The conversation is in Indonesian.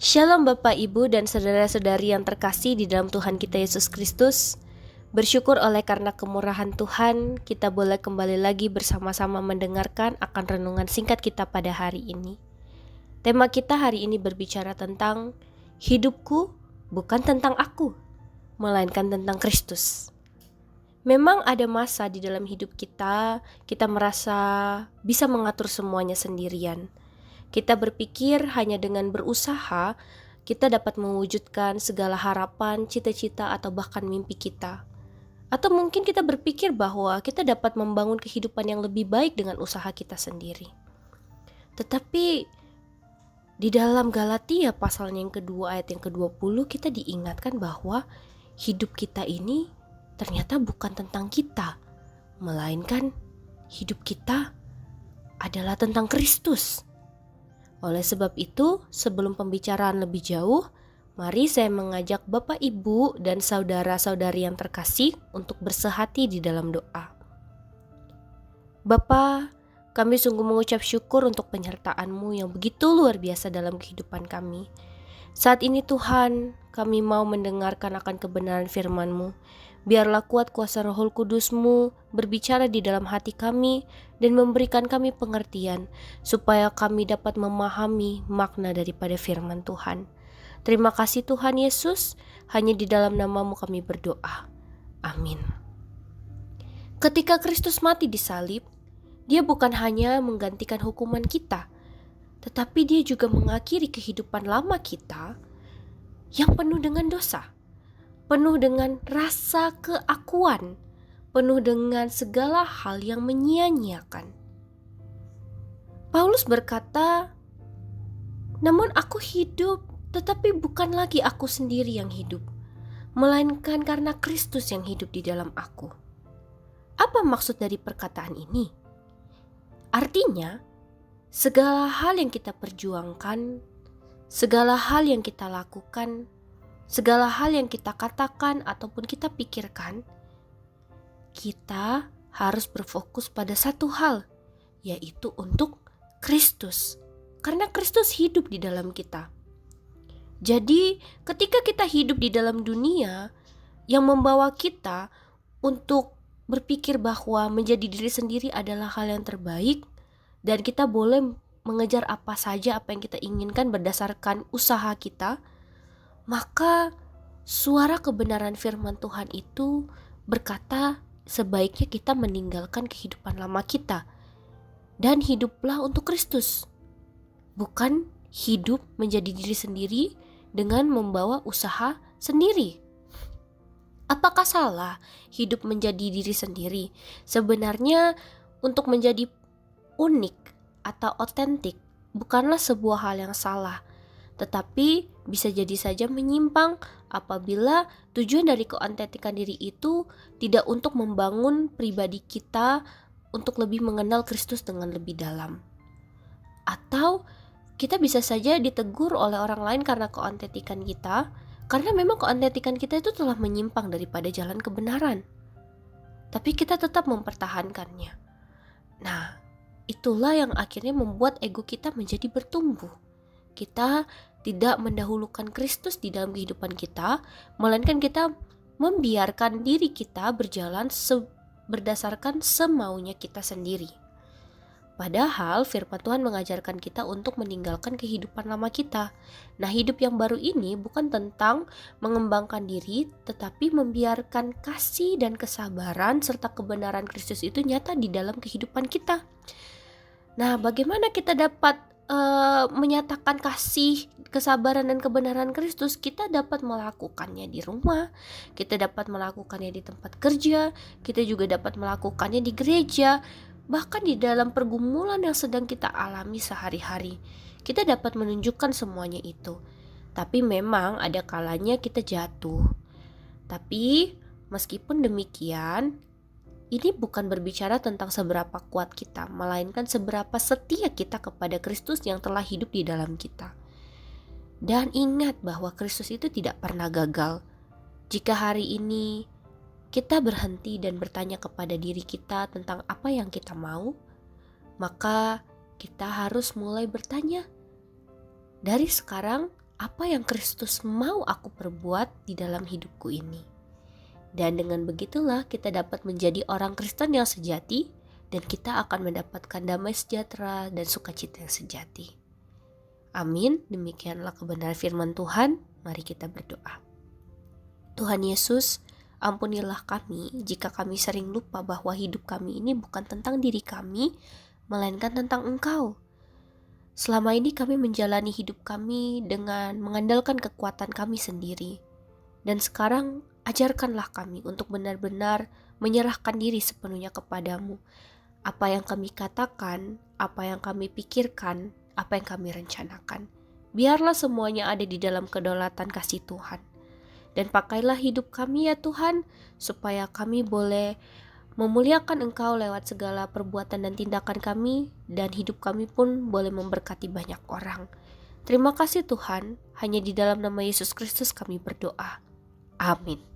Shalom Bapak Ibu dan saudara-saudari yang terkasih di dalam Tuhan kita Yesus Kristus. Bersyukur oleh karena kemurahan Tuhan, kita boleh kembali lagi bersama-sama mendengarkan akan renungan singkat kita pada hari ini. Tema kita hari ini berbicara tentang hidupku bukan tentang aku, melainkan tentang Kristus. Memang ada masa di dalam hidup kita merasa bisa mengatur semuanya sendirian. Kita berpikir hanya dengan berusaha, kita dapat mewujudkan segala harapan, cita-cita, atau bahkan mimpi kita. Atau mungkin kita berpikir bahwa kita dapat membangun kehidupan yang lebih baik dengan usaha kita sendiri. Tetapi di dalam Galatia pasalnya yang kedua ayat yang ke-20 kita diingatkan bahwa hidup kita ini ternyata bukan tentang kita, melainkan hidup kita adalah tentang Kristus. Oleh sebab itu, sebelum pembicaraan lebih jauh, mari saya mengajak Bapak, Ibu, dan saudara-saudari yang terkasih untuk bersehati di dalam doa. Bapa, kami sungguh mengucap syukur untuk penyertaan-Mu yang begitu luar biasa dalam kehidupan kami. Saat ini Tuhan, kami mau mendengarkan akan kebenaran firman-Mu. Biarlah kuat kuasa Roh Kudus-Mu berbicara di dalam hati kami dan memberikan kami pengertian supaya kami dapat memahami makna daripada firman Tuhan. Terima kasih Tuhan Yesus, hanya di dalam nama-Mu kami berdoa. Amin. Ketika Kristus mati di salib, Dia bukan hanya menggantikan hukuman kita, tetapi Dia juga mengakhiri kehidupan lama kita yang penuh dengan dosa, penuh dengan rasa keakuan, penuh dengan segala hal yang menyia-nyiakan. Paulus berkata, "Namun aku hidup, tetapi bukan lagi aku sendiri yang hidup, melainkan karena Kristus yang hidup di dalam aku." Apa maksud dari perkataan ini? Artinya, segala hal yang kita perjuangkan, segala hal yang kita lakukan, segala hal yang kita katakan ataupun kita pikirkan, kita harus berfokus pada satu hal, yaitu untuk Kristus. Karena Kristus hidup di dalam kita. Jadi, ketika kita hidup di dalam dunia yang membawa kita untuk berpikir bahwa menjadi diri sendiri adalah hal yang terbaik, dan kita boleh mengejar apa saja apa yang kita inginkan berdasarkan usaha kita, maka suara kebenaran firman Tuhan itu berkata sebaiknya kita meninggalkan kehidupan lama kita dan hiduplah untuk Kristus, bukan hidup menjadi diri sendiri dengan membawa usaha sendiri. Apakah salah hidup menjadi diri sendiri? Sebenarnya untuk menjadi unik atau otentik bukanlah sebuah hal yang salah, tetapi bisa jadi saja menyimpang apabila tujuan dari keotentikan diri itu tidak untuk membangun pribadi kita untuk lebih mengenal Kristus dengan lebih dalam. Atau kita bisa saja ditegur oleh orang lain karena keotentikan kita, karena memang keotentikan kita itu telah menyimpang daripada jalan kebenaran, tapi kita tetap mempertahankannya. Nah, itulah yang akhirnya membuat ego kita menjadi bertumbuh. Kita tidak mendahulukan Kristus di dalam kehidupan kita, melainkan kita membiarkan diri kita berjalan berdasarkan semaunya kita sendiri. Padahal firman Tuhan mengajarkan kita untuk meninggalkan kehidupan lama kita. Nah, hidup yang baru ini bukan tentang mengembangkan diri, tetapi membiarkan kasih dan kesabaran serta kebenaran Kristus itu nyata di dalam kehidupan kita. Nah, bagaimana kita dapat menyatakan kasih, kesabaran dan kebenaran Kristus? Kita dapat melakukannya di rumah, kita dapat melakukannya di tempat kerja, kita juga dapat melakukannya di gereja, bahkan di dalam pergumulan yang sedang kita alami sehari-hari. Kita dapat menunjukkan semuanya itu. Tapi memang ada kalanya kita jatuh. Tapi meskipun demikian, ini bukan berbicara tentang seberapa kuat kita, melainkan seberapa setia kita kepada Kristus yang telah hidup di dalam kita. Dan ingat bahwa Kristus itu tidak pernah gagal. Jika hari ini kita berhenti dan bertanya kepada diri kita tentang apa yang kita mau, maka kita harus mulai bertanya, dari sekarang apa yang Kristus mau aku perbuat di dalam hidupku ini. Dan dengan begitulah kita dapat menjadi orang Kristen yang sejati, dan kita akan mendapatkan damai sejahtera dan sukacita yang sejati. Amin. Demikianlah kebenaran firman Tuhan. Mari kita berdoa. Tuhan Yesus, ampunilah kami jika kami sering lupa bahwa hidup kami ini bukan tentang diri kami, melainkan tentang Engkau. Selama ini kami menjalani hidup kami dengan mengandalkan kekuatan kami sendiri. Dan sekarang ajarkanlah kami untuk benar-benar menyerahkan diri sepenuhnya kepadamu. Apa yang kami katakan, apa yang kami pikirkan, apa yang kami rencanakan, biarlah semuanya ada di dalam kedaulatan kasih Tuhan. Dan pakailah hidup kami ya Tuhan, supaya kami boleh memuliakan Engkau lewat segala perbuatan dan tindakan kami, dan hidup kami pun boleh memberkati banyak orang. Terima kasih Tuhan, hanya di dalam nama Yesus Kristus kami berdoa. Amin.